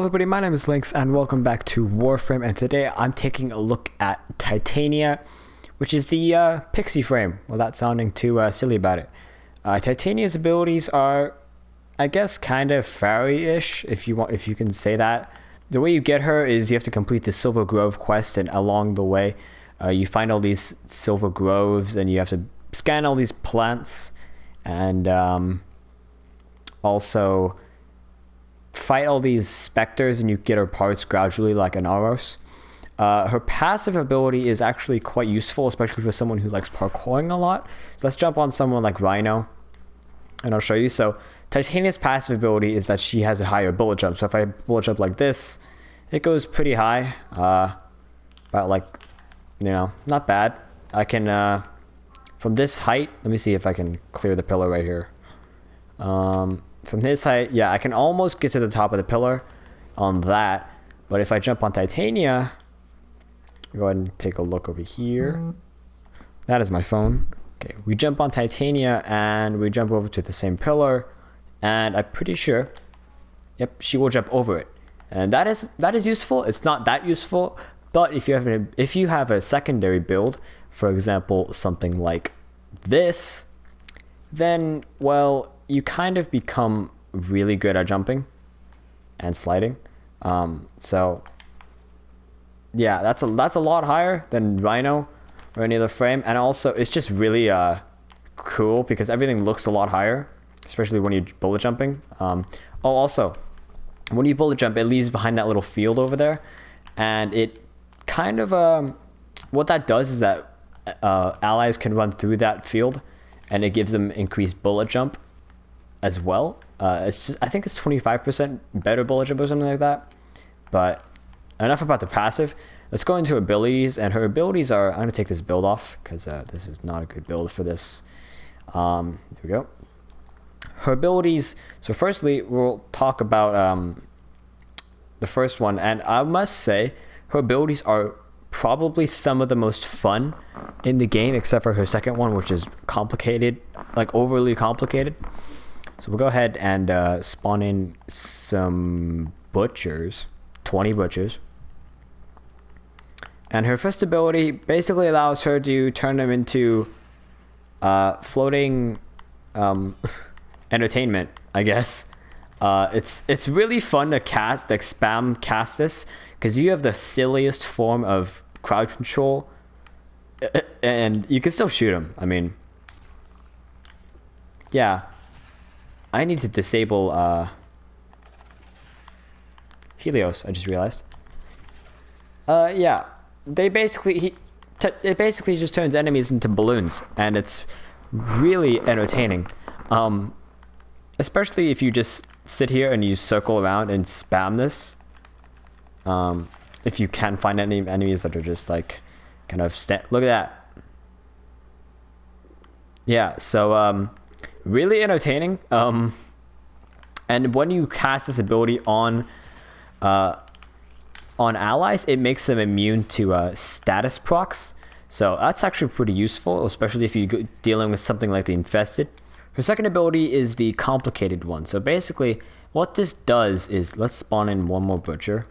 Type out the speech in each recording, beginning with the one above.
everybody, my name is Lynx and welcome back to Warframe, and today I'm taking a look at Titania, which is the pixie frame, without sounding too silly about it. Titania's abilities are, I guess, kind of fairy-ish, if you can say that. The way you get her is you have to complete the Silver Grove quest, and along the way you find all these silver groves and you have to scan all these plants and also fight all these specters, and you get her parts gradually like an Aros. Her passive ability is actually quite useful, especially for someone who likes parkouring a lot. So let's jump on someone like Rhino and I'll show you. So Titania's passive ability is that she has a higher bullet jump. So if I bullet jump like this, it goes pretty high, about like, you know, not bad. I can from this height, let me see if I can clear the pillar right here. From this height, yeah, I can almost get to the top of the pillar on that. But if I jump on Titania, go ahead and take a look over here. That is my phone. Okay, we jump on Titania and we jump over to the same pillar, and I'm pretty sure, yep, she will jump over it. And that is useful. It's not that useful, but if you have a secondary build, for example, something like this, then, well, you kind of become really good at jumping and sliding. So yeah, that's a lot higher than Rhino or any other frame, and also it's just really cool because everything looks a lot higher, especially when you're bullet jumping. Also, when you bullet jump, it leaves behind that little field over there, and it kind of what that does is that allies can run through that field, and it gives them increased bullet jump as well. It's just, I think it's 25% better bullet jump or something like that. But enough about the passive. Let's go into abilities, and her abilities are, I'm gonna take this build off because this is not a good build for this. Here we go. Her abilities, so firstly we'll talk about the first one, and I must say her abilities are probably some of the most fun in the game, except for her second one, which is complicated, like overly complicated. So we'll go ahead and spawn in some butchers, 20 butchers. And her first ability basically allows her to turn them into floating entertainment, I guess. It's really fun to cast, like spam cast this, because you have the silliest form of crowd control, and you can still shoot them. I mean, yeah. I need to disable Helios, I just realized. Yeah, they basically it basically just turns enemies into balloons, and it's really entertaining. Especially if you just sit here and you circle around and spam this. If you can find any enemies that are just like kind of look at that. Yeah, so really entertaining. And when you cast this ability on allies, it makes them immune to status procs. So that's actually pretty useful, especially if you're dealing with something like the infested. Her second ability is the complicated one. So basically what this does is, let's spawn in one more butcher.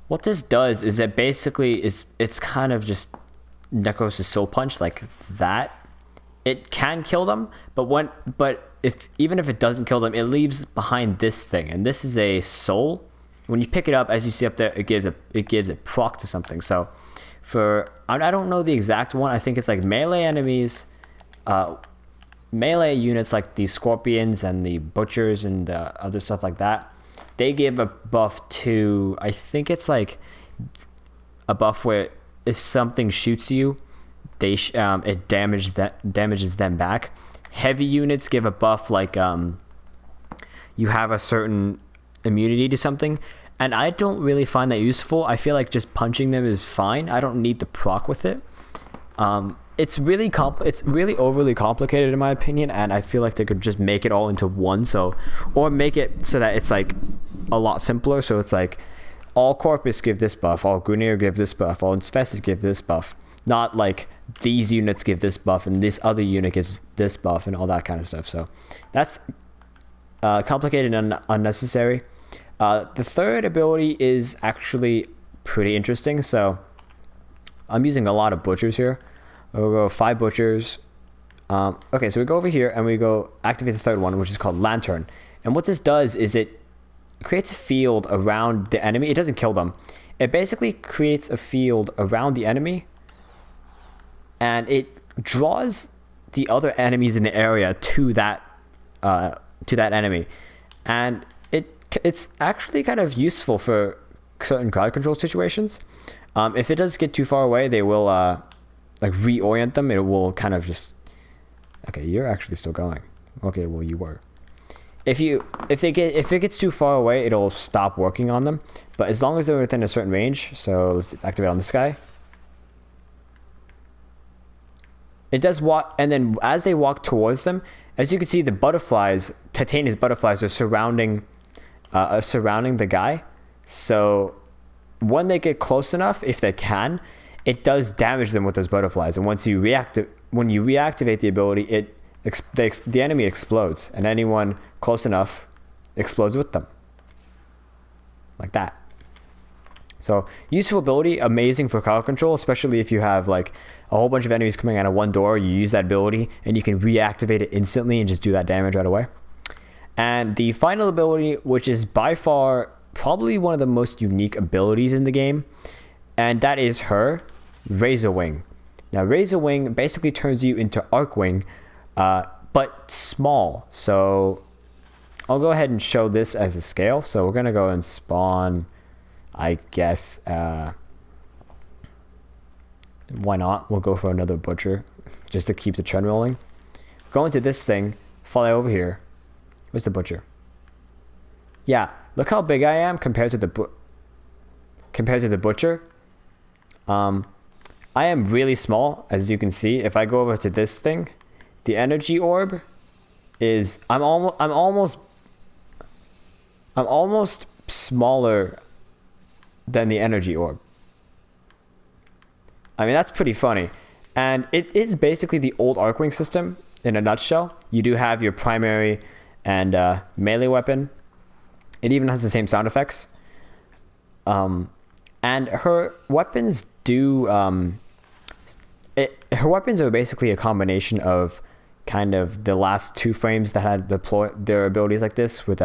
What this does is that basically it's kind of just Necros' soul punch like that. It can kill them, but even if it doesn't kill them, it leaves behind this thing, and this is a soul. When you pick it up, as you see up there, it gives a proc to something. So for, I don't know the exact one. I think it's like melee enemies, melee units like the scorpions and the butchers and other stuff like that. They give a buff to, I think it's like a buff where if something shoots you, it damages them back. Heavy units give a buff like you have a certain immunity to something, and I don't really find that useful. I feel like just punching them is fine. I don't need the proc with it. It's really overly complicated in my opinion, and I feel like they could just make it all into one, or make it so that it's like a lot simpler. So it's like all corpus give this buff, all Grunier give this buff, all infested give this buff. Not like these units give this buff and this other unit gives this buff and all that kind of stuff. So that's complicated and unnecessary. The third ability is actually pretty interesting. So I'm using a lot of butchers here. We'll go 5 butchers. Okay, so we go over here and we go activate the third one, which is called Lantern. And what this does is it creates a field around the enemy. It doesn't kill them. It basically creates a field around the enemy, and it draws the other enemies in the area to that enemy. And it's actually kind of useful for certain crowd control situations. If it does get too far away, they will like reorient them. It will kind of just... Okay, you're actually still going. Okay, well, you were. If it gets too far away, it'll stop working on them. But as long as they're within a certain range, so let's activate on this guy. It does walk, and then as they walk towards them, as you can see, the butterflies, Titania's butterflies, are surrounding the guy. So when they get close enough, if they can, it does damage them with those butterflies. And once you reactivate the ability, the enemy explodes, and anyone close enough explodes with them, like that. So useful ability, amazing for crowd control, especially if you have like a whole bunch of enemies coming out of one door. You use that ability and you can reactivate it instantly and just do that damage right away. And the final ability, which is by far probably one of the most unique abilities in the game, and that is her Razor Wing. Now Razor Wing basically turns you into Arcwing, but small. So I'll go ahead and show this as a scale. So we're gonna go and spawn, I guess, why not? We'll go for another butcher just to keep the trend rolling. Go into this thing, fly over here. Where's the butcher? Yeah, look how big I am compared to the butcher. I am really small, as you can see. If I go over to this thing, the energy orb is I'm almost smaller than the energy orb. I mean, that's pretty funny. And it is basically the old Arcwing system in a nutshell. You do have your primary and melee weapon. It even has the same sound effects. And her weapons do... her weapons are basically a combination of kind of the last 2 frames that had their abilities like this, with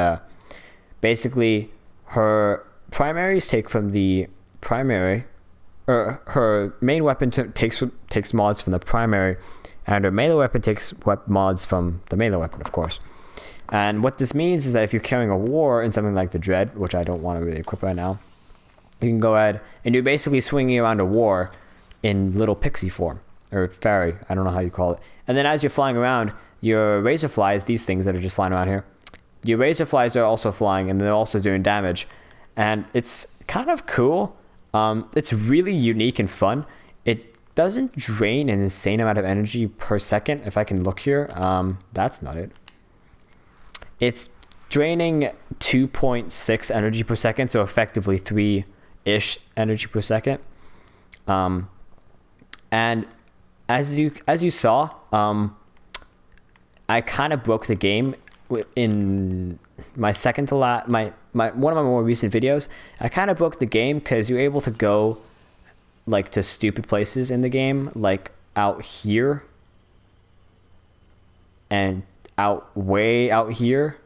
basically her primaries take from the primary, or her main weapon takes mods from the primary, and her melee weapon takes mods from the melee weapon, of course. And what this means is that if you're carrying a war in something like the Dread, which I don't want to really equip right now, you can go ahead and you're basically swinging around a war in little pixie form, or fairy, I don't know how you call it. And then as you're flying around, your razor flies, these things that are just flying around here, your razor flies are also flying, and they're also doing damage. And it's kind of cool. It's really unique and fun. It doesn't drain an insane amount of energy per second. If I can look here, that's not it. It's draining 2.6 energy per second, so effectively 3-ish energy per second. And as you saw, I kind of broke the game in my second to last, one of my more recent videos. I kind of broke the game because you're able to go like to stupid places in the game, like out here and way out here.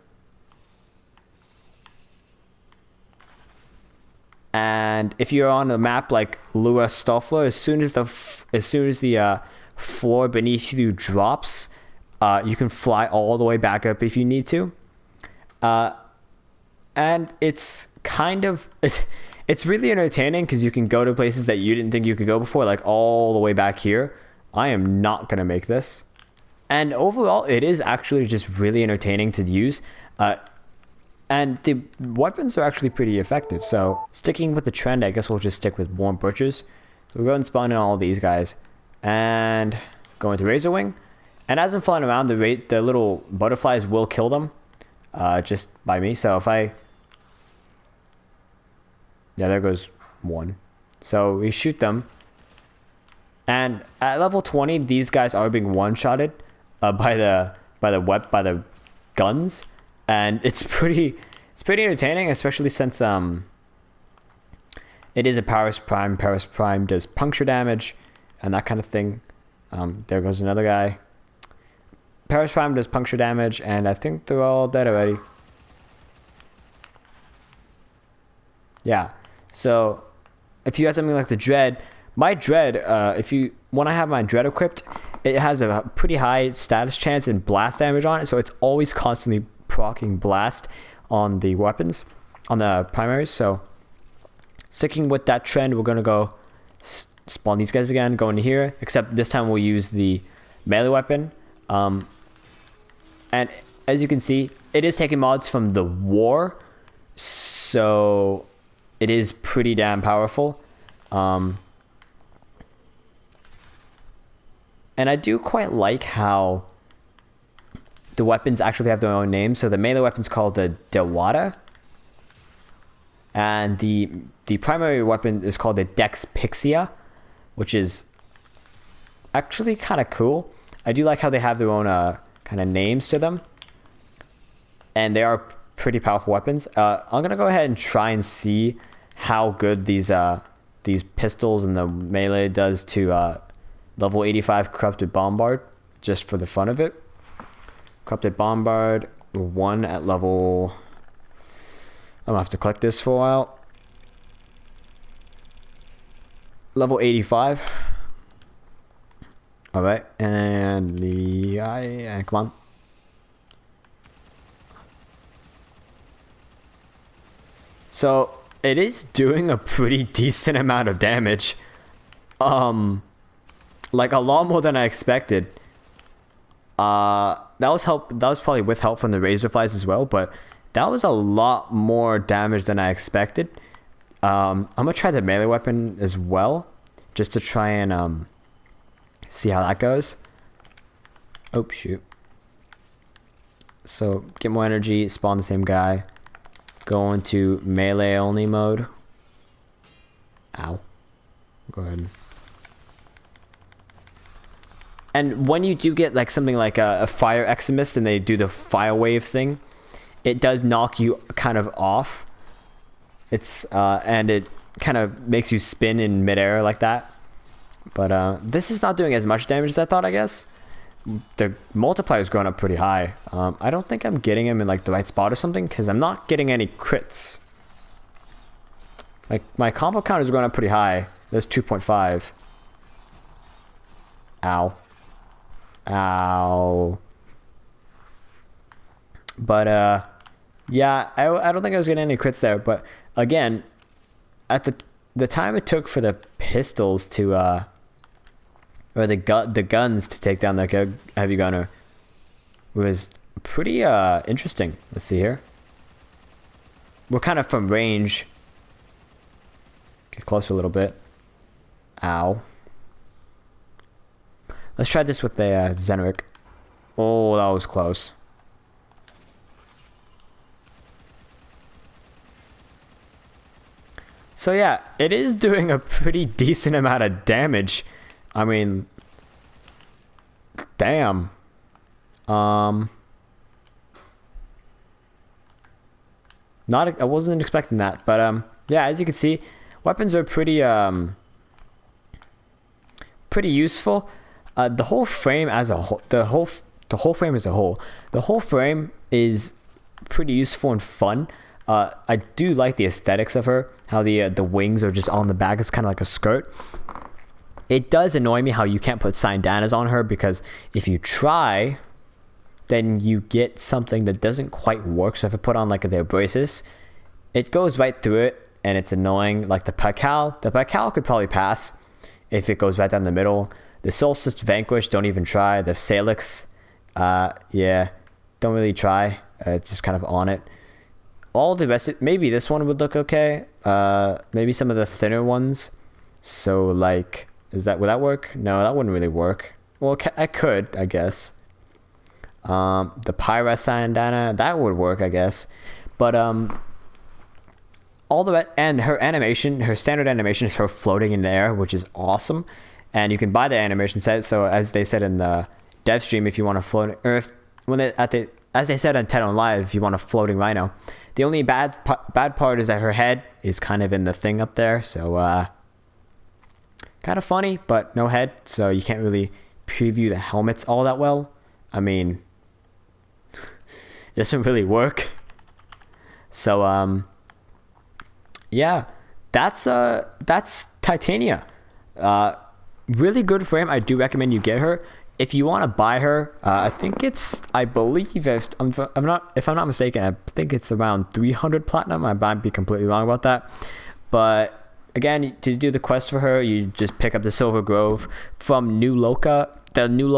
And if you're on a map like Lua Stoffler, as soon as the floor beneath you drops, you can fly all the way back up if you need to. And it's kind of it's really entertaining because you can go to places that you didn't think you could go before, like all the way back here. I am not gonna make this. And overall, it is actually just really entertaining to use. And the weapons are actually pretty effective. So sticking with the trend, I guess we'll just stick with Warm Butchers. So we'll go and spawn in all these guys and go into Razor Wing. And as I'm flying around, the little butterflies will kill them just by me. So if I... Yeah, there goes one. So we shoot them. And at level 20, these guys are being one-shotted by the guns. and it's pretty entertaining, especially since it is a Paris Prime. Paris Prime does puncture damage and that kind of thing. There goes another guy. Paris Prime does puncture damage, and I think they're all dead already. Yeah, so if you have something like the Dread, my Dread, when I have my Dread equipped, it has a pretty high status chance and blast damage on it, so it's always constantly proccing blast on the weapons, on the primaries. So sticking with that trend, we're going to go spawn these guys again, go into here, except this time we'll use the melee weapon. And as you can see, it is taking mods from the War, so it is pretty damn powerful. And I do quite like how the weapons actually have their own names. So the melee weapon's called the Dewata, and the primary weapon is called the Dex Pixia, which is actually kind of cool. I do like how they have their own kind of names to them, and they are pretty powerful weapons. I'm gonna go ahead and try and see how good these pistols and the melee does to level 85 Corrupted Bombard, just for the fun of it. Corrupted Bombard 1 at level... I'm gonna have to collect this for a while. Level 85. Alright, and the come on. So it is doing a pretty decent amount of damage. Like a lot more than I expected. That was probably with help from the Razorflies as well, but that was a lot more damage than I expected. I'm gonna try the melee weapon as well, just to try and see how that goes. Oh shoot. So get more energy, spawn the same guy, go into melee only mode. Ow. Go ahead. And when you do get like something like a fire extremist and they do the fire wave thing, it does knock you kind of off. It's and it kind of makes you spin in midair like that. But this is not doing as much damage as I thought, I guess. The multiplier is going up pretty high. I don't think I'm getting him in like the right spot or something, because I'm not getting any crits. Like my combo count is going up pretty high. There's 2.5. Ow. Ow. But yeah, I don't think I was getting any crits there. But again, at the time it took for the pistols to or the guns to take down the heavy gunner was pretty interesting. Let's see here. We're kind of from range. Get closer a little bit. Ow. Let's try this with the Zenric. Oh, that was close. So yeah, it is doing a pretty decent amount of damage. I mean, damn. I wasn't expecting that, but yeah, as you can see, weapons are pretty useful. The whole frame as a whole, the whole frame as a whole, the whole frame is pretty useful and fun. I do like the aesthetics of her, how the wings are just on the back. It's kind of like a skirt. It does annoy me how you can't put Syndanas on her, because if you try, then you get something that doesn't quite work. So if I put on like the Abrasis, it goes right through it, and it's annoying. Like the Pakal could probably pass if it goes right down the middle. The Solstice Vanquish, don't even try. The Salix, yeah, don't really try. It's just kind of on it. All the rest, maybe this one would look okay. Maybe some of the thinner ones. So like, would that work? No, that wouldn't really work. Well, I could, I guess. The Pyra Sandana, that would work, I guess. But all the and her animation, her standard animation is her floating in the air, which is awesome. And you can buy the animation set. So as they said in the dev stream, if you want to float, or if as they said on Ted on Live, if you want a floating rhino. The only bad part is that her head is kind of in the thing up there, so kind of funny, but no head, so you can't really preview the helmets all that well. I mean, it doesn't really work. So yeah, that's Titania. Really good frame. I do recommend you get her. If you want to buy her, I think it's, I believe, if I'm not mistaken, I think it's around 300 platinum. I might be completely wrong about that. But again, to do the quest for her, you just pick up the Silver Grove from New Loka, the New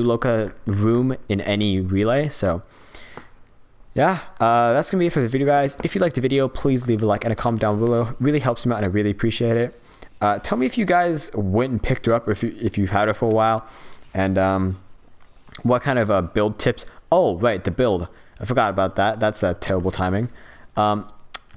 Loka room in any relay. So yeah, that's gonna be it for the video, guys. If you liked the video, please leave a like and a comment down below. Really helps me out, and I really appreciate it. Tell me if you guys went and picked her up, or if you've had her for a while, and what kind of build tips. Oh, right, the build. I forgot about that. That's terrible timing.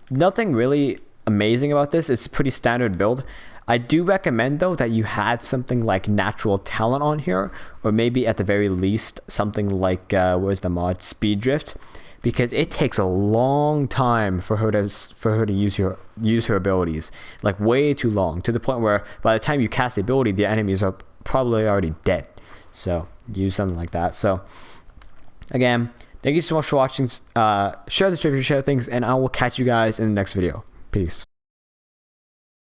Nothing really amazing about this. It's a pretty standard build. I do recommend, though, that you have something like Natural Talent on here, or maybe at the very least something like where's the mod, Speed Drift, because it takes a long time for her to use her abilities, like way too long, to the point where by the time you cast the ability, the enemies are probably already dead. So use something like that. So again, thank you so much for watching. Share this video, share things, and I will catch you guys in the next video. Peace.